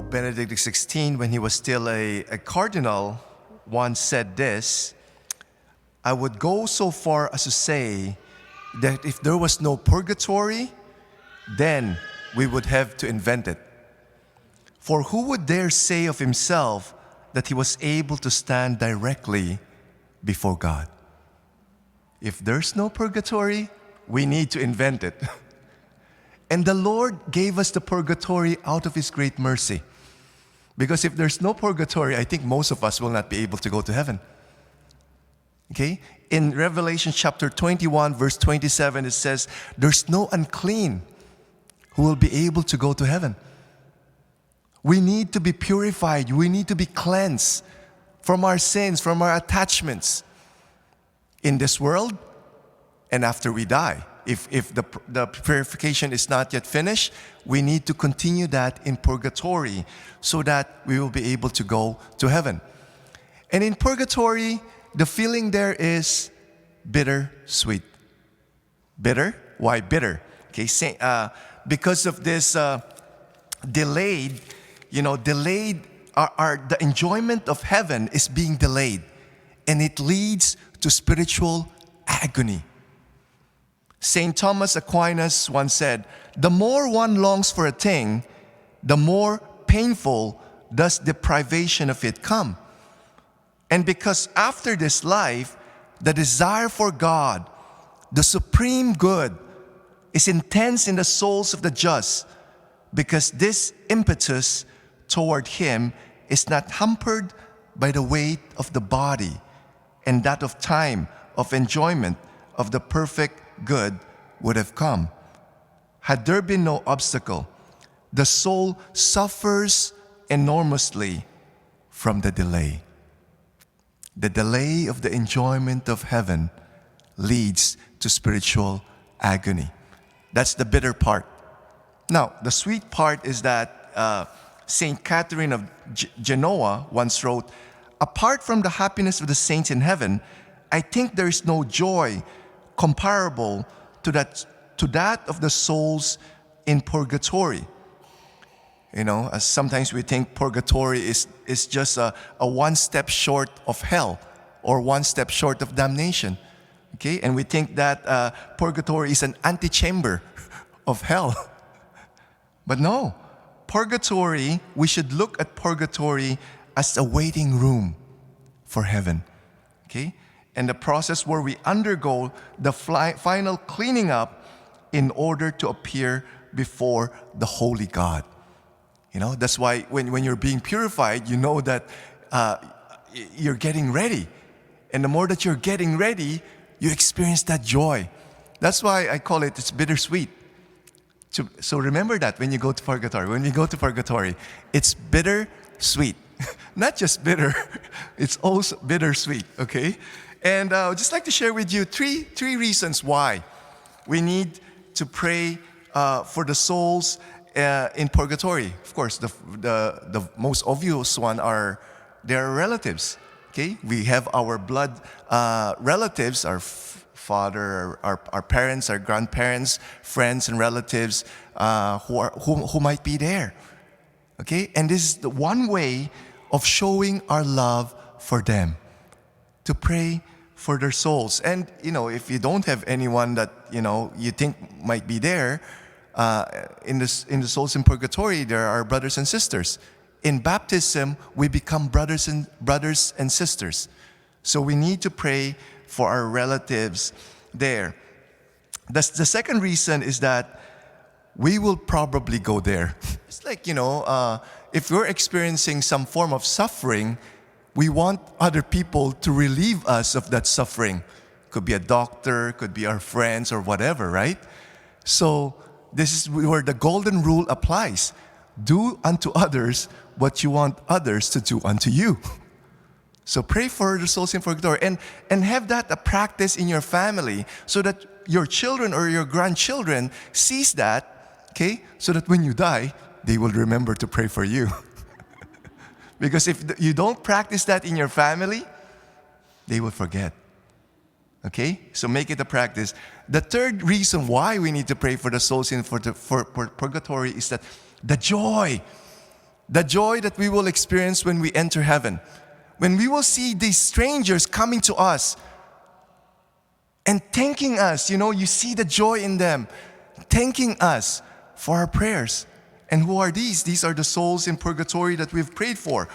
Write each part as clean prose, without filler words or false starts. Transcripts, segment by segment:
Pope Benedict XVI, when he was still a cardinal, once said this: I would go so far as to say that if there was no purgatory, then we would have to invent it. For who would dare say of himself that he was able to stand directly before God? If there's no purgatory, we need to invent it. And the Lord gave us the purgatory out of His great mercy. Because if there's no purgatory, I think most of us will not be able to go to heaven. Okay? In Revelation chapter 21, verse 27, it says, there's no unclean who will be able to go to heaven. We need to be purified. We need to be cleansed from our sins, from our attachments in this world and after we die. If the purification is not yet finished, we need to continue that in purgatory so that we will be able to go to heaven. And in purgatory, the feeling there is bitter-sweet. Bitter? Why bitter? Okay, because of this delayed, the enjoyment of heaven is being delayed. And it leads to spiritual agony. St. Thomas Aquinas once said, the more one longs for a thing, the more painful does deprivation of it come. And because after this life, the desire for God, the supreme good, is intense in the souls of the just, because this impetus toward Him is not hampered by the weight of the body and that of time, of enjoyment, of the perfect good would have come. Had there been no obstacle, the soul suffers enormously from the delay. The delay of the enjoyment of heaven leads to spiritual agony. That's the bitter part. Now, the sweet part is that St. Catherine of Genoa once wrote, apart from the happiness of the saints in heaven, I think there is no joy comparable to that of the souls in purgatory. As sometimes we think purgatory is just a one step short of hell or one step short of damnation. Okay, and we think that purgatory is an antechamber of hell. But no, purgatory, we should look at purgatory as a waiting room for heaven. Okay? And the process where we undergo the final cleaning up in order to appear before the holy God. That's why when you're being purified, you know that you're getting ready. And the more that you're getting ready, you experience that joy. That's why I call it's bittersweet. So remember that when you go to purgatory. When we go to purgatory, it's bittersweet. Not just bitter, it's also bittersweet, okay? And I would just like to share with you three reasons why we need to pray for the souls in purgatory. Of course, the most obvious one are their relatives. Okay, we have our blood relatives, our father, our parents, our grandparents, friends, and relatives who might be there. Okay, and this is the one way of showing our love for them, to pray for their souls. And if you don't have anyone that you think might be there in the souls in purgatory, there are brothers and sisters. In baptism, we become brothers and sisters. So we need to pray for our relatives there. The second reason is that we will probably go there. It's like, if we're experiencing some form of suffering, we want other people to relieve us of that suffering. Could be a doctor, could be our friends or whatever, right? So this is where the golden rule applies. Do unto others what you want others to do unto you. So pray for the souls in purgatory and have that a practice in your family so that your children or your grandchildren sees that, okay? So that when you die, they will remember to pray for you. Because if you don't practice that in your family, they will forget. Okay? So make it a practice. The third reason why we need to pray for the souls in for purgatory is that the joy The joy that we will experience when we enter heaven. When we will see these strangers coming to us and thanking us. You see the joy in them, thanking us for our prayers. And who are these? These are the souls in purgatory that we've prayed for.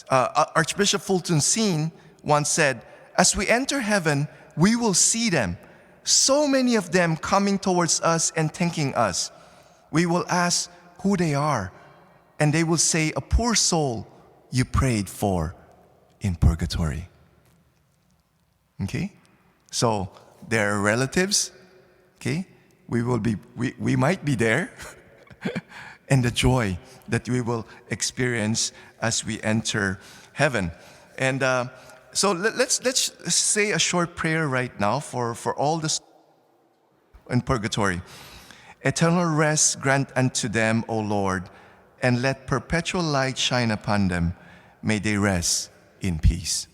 Archbishop Fulton Sheen once said, as we enter heaven, we will see them. So many of them coming towards us and thanking us. We will ask who they are, and they will say, a poor soul you prayed for in purgatory. Okay? So, they're relatives. Okay? We might be there. And the joy that we will experience as we enter heaven. And so let's say a short prayer right now for all the in purgatory. Eternal rest grant unto them, O Lord, and let perpetual light shine upon them. May they rest in peace.